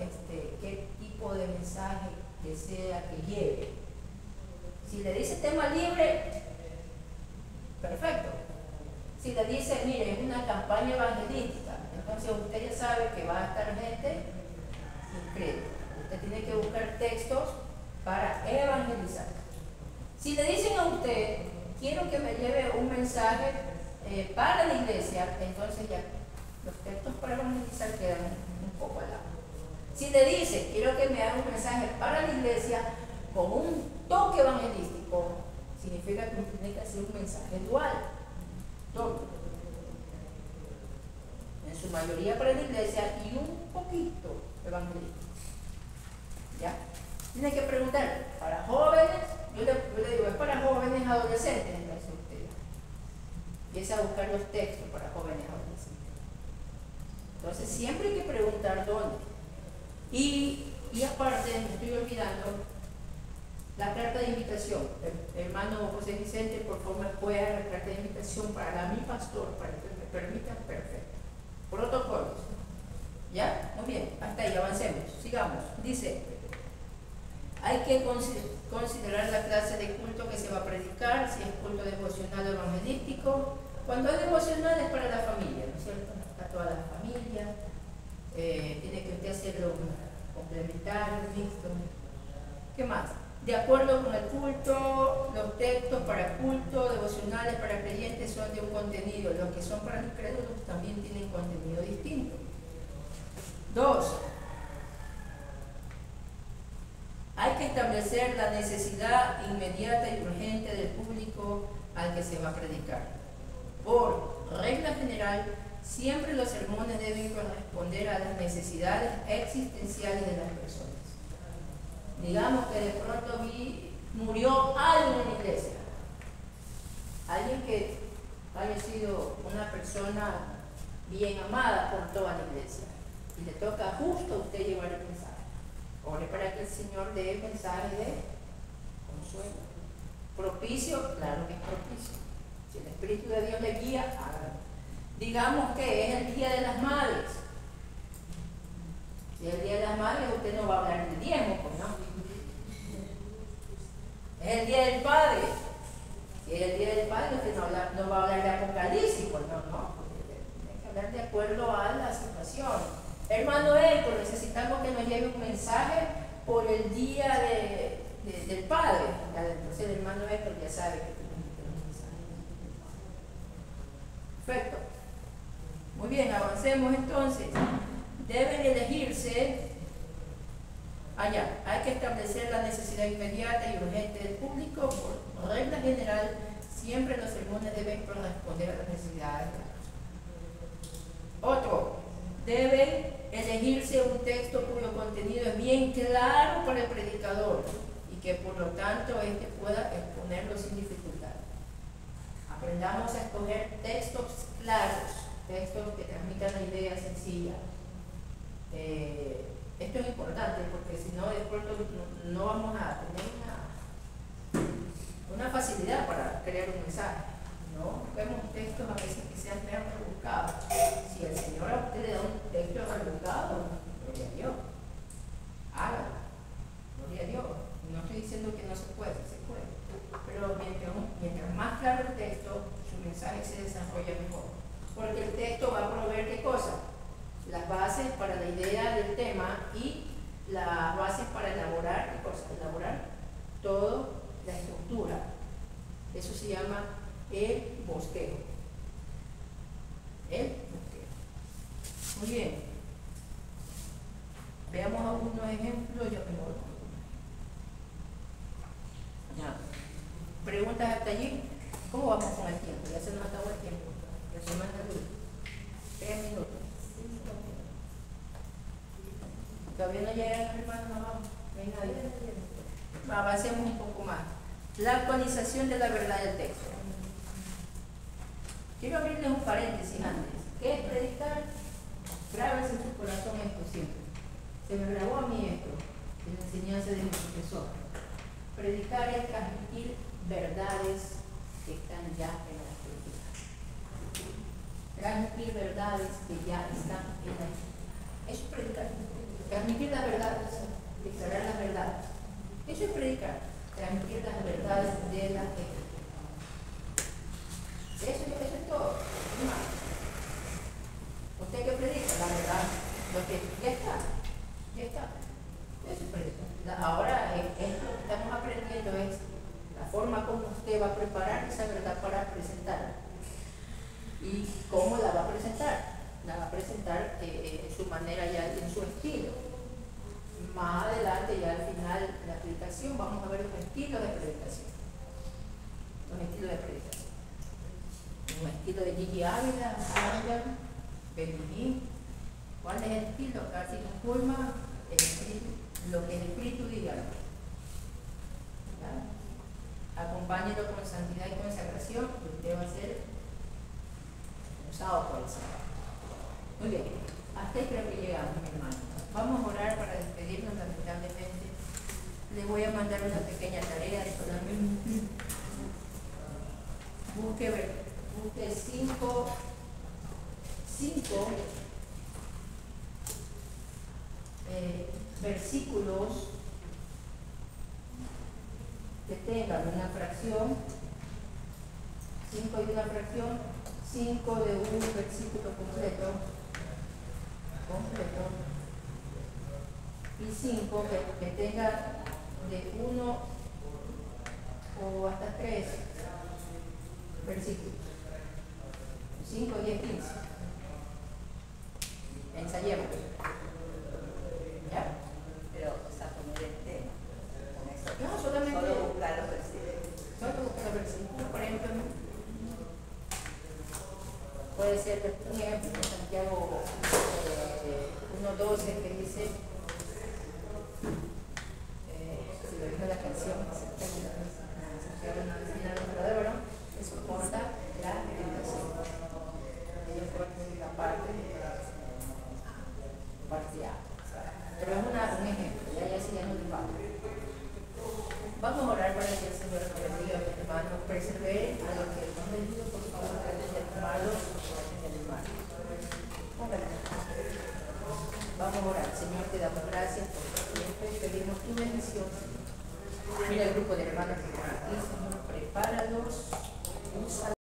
qué tipo de mensaje desea que lleve. Si le dice tema libre, perfecto. Si le dice, mire, es una campaña evangelística, entonces usted ya sabe que va a estar gente incrédula. Usted tiene que buscar textos para evangelizar. Si le dicen a usted, quiero que me lleve un mensaje para la iglesia, entonces ya los textos para evangelizar quedan un poco al lado. Si le dice, quiero que me haga un mensaje para la iglesia con un toque evangelístico, significa que tiene que hacer un mensaje dual, doble. En su mayoría para la iglesia y un poquito evangelístico. ¿Ya? Tiene que preguntar, para jóvenes, yo le digo, es para jóvenes adolescentes, entonces usted empieza a buscar los textos para jóvenes adolescentes. Entonces siempre hay que preguntar dónde. Y aparte, me estoy olvidando, la carta de invitación. El hermano José Vicente, por favor, me puede dar la carta de invitación para mi pastor, para que me permita, perfecto. Protocolos. ¿Ya? Muy bien, hasta ahí, avancemos, sigamos. Dice, hay que considerar la clase de culto que se va a predicar, si es culto devocional o evangelístico. Cuando es devocional es para la familia, ¿no es cierto? Para toda la familia. Tiene que usted hacerlo complementario, mixto. ¿Qué más? De acuerdo con el culto, los textos para culto, devocionales para creyentes son de un contenido. Los que son para incrédulos también tienen contenido distinto. 2. Hay que establecer la necesidad inmediata y urgente del público al que se va a predicar. Por regla general, siempre los sermones deben corresponder a las necesidades existenciales de las personas. Digamos que de pronto murió alguien en la iglesia, alguien que haya sido una persona bien amada por toda la iglesia, y le toca justo a usted llevar el mensaje. Ore para que el Señor dé el mensaje de consuelo. Propicio, claro que es propicio. Si el Espíritu de Dios le guía, hágalo. Digamos que es el Día de las Madres. Si es el Día de las Madres, usted no va a hablar del diezmo, pues no. Es el Día del Padre. Si es el Día del Padre, usted no va a hablar de Apocalipsis, pues no. Tiene que hablar de acuerdo a la situación. Hermano Héctor, necesitamos que nos lleve un mensaje por el Día del Padre. Entonces el hermano Héctor ya sabe que tiene que tener un mensaje. Perfecto. Muy bien, avancemos entonces. Deben elegirse. Hay que establecer la necesidad inmediata y urgente del público. Por regla general, siempre los sermones deben corresponder a las necesidades de la persona. Otro, debe elegirse un texto cuyo contenido es bien claro para el predicador y que por lo tanto éste pueda exponerlo sin dificultad. Aprendamos a escoger textos claros, textos que transmitan la idea sencilla. Esto es importante porque si no, de pronto no vamos a tener una facilidad para crear un mensaje. No busquemos textos a veces que sean menos rebuscados. Si el Señor a usted le da un texto rebuscado, gloria a Dios, hágalo, gloria a Dios. No estoy diciendo que no se puede, se puede. Pero mientras más claro el texto, su mensaje se desarrolla mejor. Porque el texto va a proveer ¿qué cosa? Las bases para la idea del tema y las bases para elaborar, ¿qué cosa? Elaborar toda la estructura. Eso se llama el bosquejo. El bosquejo. Muy bien. Veamos algunos ejemplos. Yo me voy. Ya. ¿Preguntas hasta allí? ¿Cómo vamos con el tiempo? Ya se nos acabó el tiempo. Ya se manda luz. 3 minutos. Todavía no llegan los hermanos, no vamos. No hay nadie. Avancemos un poco más. La actualización de la verdad del texto. Quiero abrirles un paréntesis antes. ¿Qué es predicar? Grábense en su corazón esto siempre. Se me grabó a mí esto en la enseñanza de mi profesor. Predicar es transmitir verdades que están ya en la escritura. Transmitir verdades que ya están en la escritura. Eso es predicar. Transmitir las verdades, declarar las verdades. Eso es predicar. Transmitir las verdades de la escritura. Eso es todo. Usted que predica la verdad, lo que ya está. Eso es predicar. Ahora lo que estamos aprendiendo es la forma como usted va a preparar esa verdad para presentarla. ¿Y cómo la va a presentar? La va a presentar en su manera ya, en su estilo. Más adelante, ya al final de la predicación, vamos a ver los estilos de predicación. Un estilo de Gigi Ávila, Benigín. ¿Cuál es el estilo? Casi nos culma lo que el Espíritu diga. Acompáñelo con santidad y consagración y usted va a ser usado por el Señor. Muy bien, hasta ahí creo que llegamos, mi hermano. Vamos a orar para despedirnos, lamentablemente. Les voy a mandar una pequeña tarea solamente. Busque 5 versículos que tengan una fracción, 5 de una fracción, 5 de un versículo completo, y 5 que tenga de 1 o hasta 3 versículos, 5, 10, 15. Ensayemos. ¿Ya? Pero, o sea, poner el tema. Con eso. No, solamente. Solo buscar los versículos. Solo buscar versículos, por ejemplo, puede ser un ejemplo de Santiago 1.12 que dice, si lo dice la canción, Santiago no enseña lo verdadero, que soporta la tentación. Ellos pueden la parte A. Pero es un ejemplo, ya sí ya no les vale. Vamos a orar para que el Señor nos bendiga, mis hermanos, perseveren a los que hemos venido, por favor, de tomarlos en el mar. Vamos a orar. Señor, te damos gracias por tu tiempo y pedimos tu bendición. Mira el grupo de hermanos que están aquí, Señor, prepáralos, úsalos.